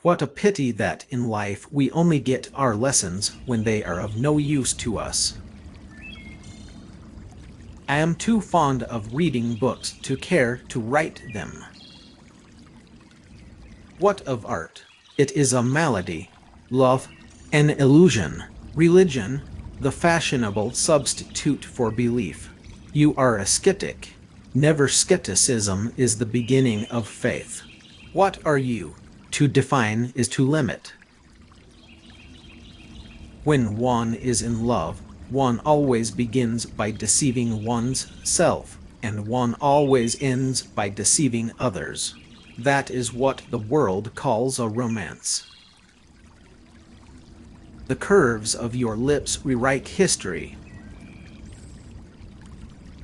What a pity that in life we only get our lessons when they are of no use to us. I am too fond of reading books to care to write them. What of art? It is a malady. Love, an illusion. Religion, the fashionable substitute for belief. You are a skeptic. Never skepticism is the beginning of faith. What are you? To define is to limit. When one is in love, one always begins by deceiving one's self, and one always ends by deceiving others. That is what the world calls a romance. The curves of your lips rewrite history.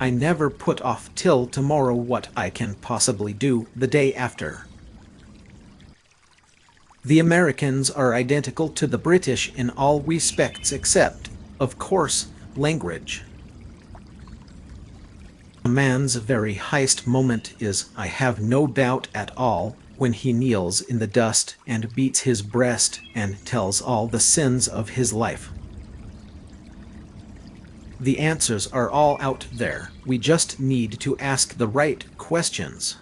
I never put off till tomorrow what I can possibly do the day after. The Americans are identical to the British in all respects except, of course, language. A man's very highest moment is, I have no doubt at all, when he kneels in the dust and beats his breast and tells all the sins of his life. The answers are all out there. We just need to ask the right questions.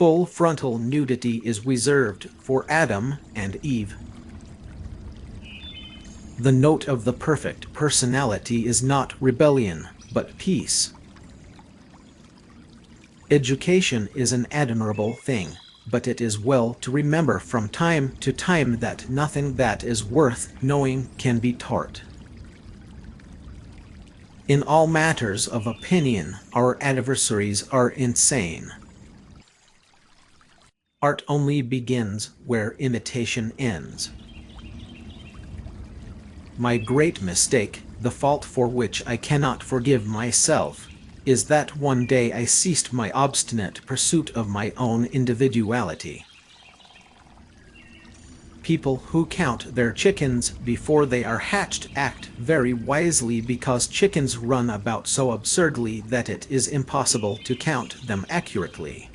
Full frontal nudity is reserved for Adam and Eve. The note of the perfect personality is not rebellion, but peace. Education is an admirable thing, but it is well to remember from time to time that nothing that is worth knowing can be taught. In all matters of opinion, our adversaries are insane. Art only begins where imitation ends. My great mistake, the fault for which I cannot forgive myself, is that one day I ceased my obstinate pursuit of my own individuality. People who count their chickens before they are hatched act very wisely because chickens run about so absurdly that it is impossible to count them accurately.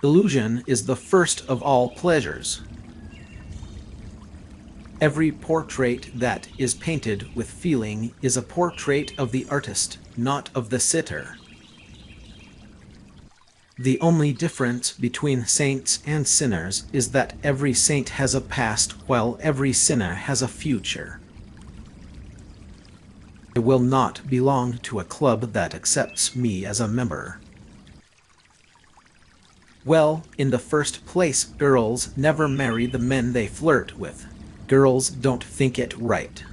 Illusion is the first of all pleasures. Every portrait that is painted with feeling is a portrait of the artist, not of the sitter. The only difference between saints and sinners is that every saint has a past while every sinner has a future. I will not belong to a club that accepts me as a member. Well, in the first place, girls never marry the men they flirt with. Girls don't think it right.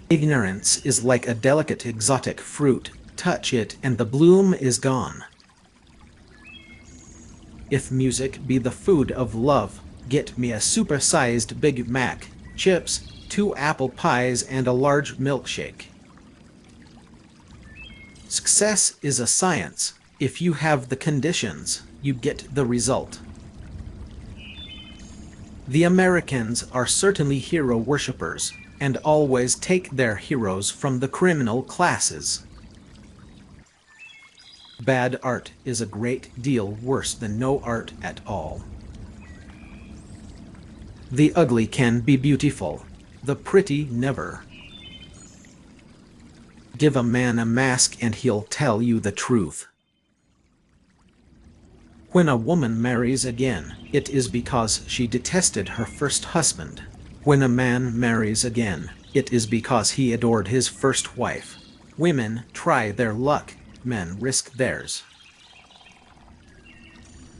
Ignorance is like a delicate exotic fruit. Touch it and the bloom is gone. If music be the food of love, get me a supersized Big Mac, chips, 2 apple pies and a large milkshake. Success is a science. If you have the conditions, you get the result. The Americans are certainly hero worshippers, and always take their heroes from the criminal classes. Bad art is a great deal worse than no art at all. The ugly can be beautiful, the pretty never. Give a man a mask and he'll tell you the truth. When a woman marries again, it is because she detested her first husband. When a man marries again, it is because he adored his first wife. Women try their luck, men risk theirs.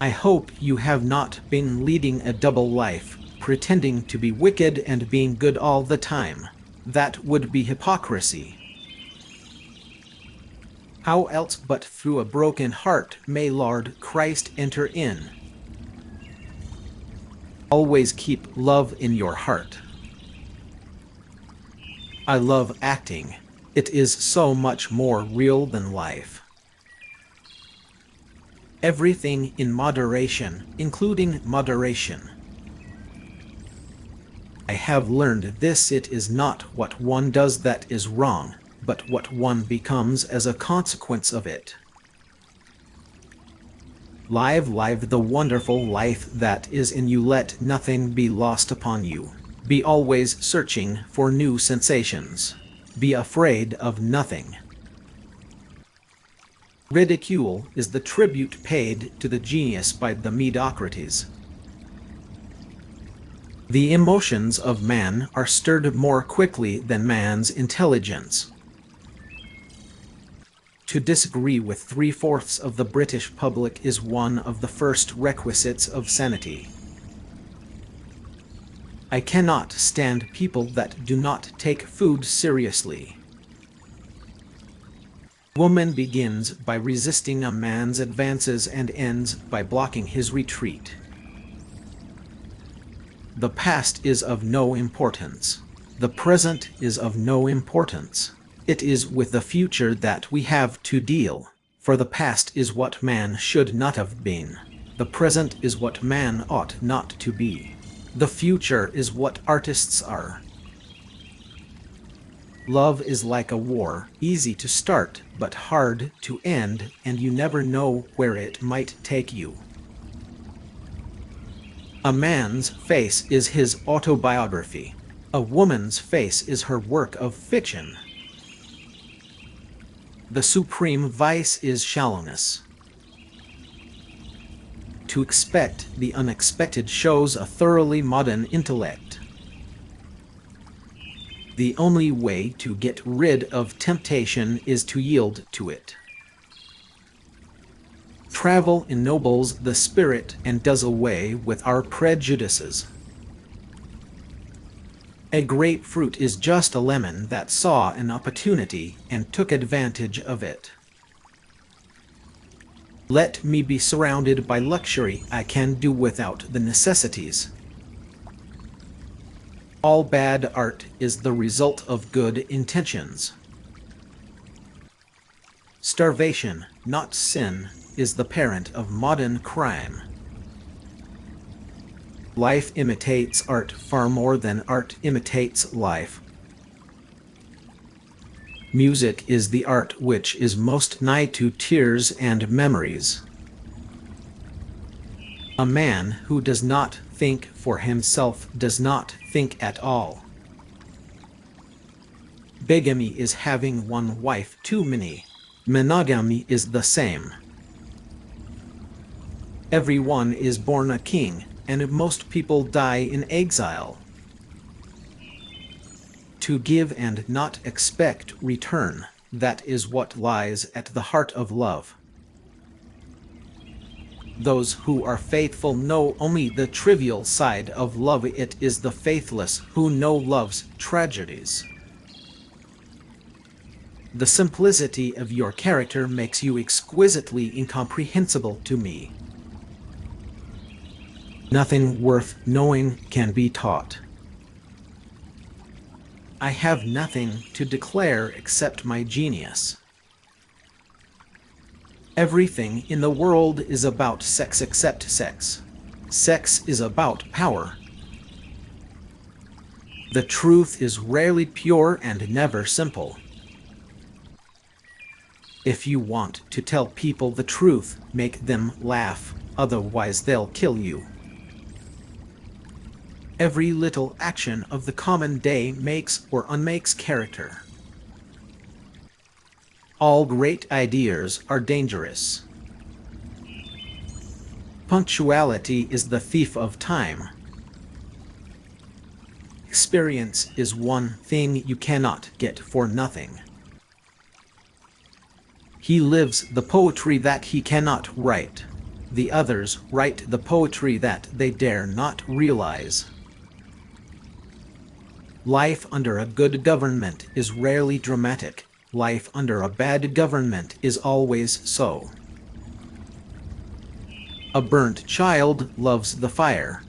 I hope you have not been leading a double life, pretending to be wicked and being good all the time. That would be hypocrisy. How else but through a broken heart may Lord Christ enter in? Always keep love in your heart. I love acting. It is so much more real than life. Everything in moderation, including moderation. I have learned this: it is not what one does that is wrong, but what one becomes as a consequence of it. Live the wonderful life that is in you. Let nothing be lost upon you. Be always searching for new sensations. Be afraid of nothing. Ridicule is the tribute paid to the genius by the mediocrities. The emotions of man are stirred more quickly than man's intelligence. To disagree with 3/4 of the British public is one of the first requisites of sanity. I cannot stand people that do not take food seriously. Woman begins by resisting a man's advances and ends by blocking his retreat. The past is of no importance. The present is of no importance. It is with the future that we have to deal, for the past is what man should not have been. The present is what man ought not to be. The future is what artists are. Love is like a war, easy to start, but hard to end, and you never know where it might take you. A man's face is his autobiography. A woman's face is her work of fiction. The supreme vice is shallowness. To expect the unexpected shows a thoroughly modern intellect. The only way to get rid of temptation is to yield to it. Travel ennobles the spirit and does away with our prejudices. A grapefruit is just a lemon that saw an opportunity and took advantage of it. Let me be surrounded by luxury. I can do without the necessities. All bad art is the result of good intentions. Starvation, not sin, is the parent of modern crime. Life imitates art far more than art imitates life. Music is the art which is most nigh to tears and memories. A man who does not think for himself does not think at all. Bigamy is having one wife too many. Monogamy is the same. Everyone is born a king, and most people die in exile. To give and not expect return, that is what lies at the heart of love. Those who are faithful know only the trivial side of love. It is the faithless who know love's tragedies. The simplicity of your character makes you exquisitely incomprehensible to me. Nothing worth knowing can be taught. I have nothing to declare except my genius. Everything in the world is about sex except sex. Sex is about power. The truth is rarely pure and never simple. If you want to tell people the truth, make them laugh, otherwise they'll kill you. Every little action of the common day makes or unmakes character. All great ideas are dangerous. Punctuality is the thief of time. Experience is one thing you cannot get for nothing. He lives the poetry that he cannot write. The others write the poetry that they dare not realize. Life under a good government is rarely dramatic. Life under a bad government is always so. A burnt child loves the fire.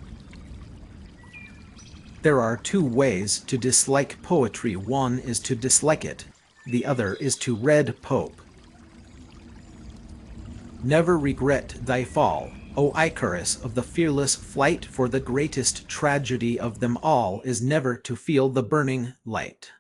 There are two ways to dislike poetry. One is to dislike it. The other is to read Pope. Never regret thy fall, O Icarus of the fearless flight, for the greatest tragedy of them all is never to feel the burning light.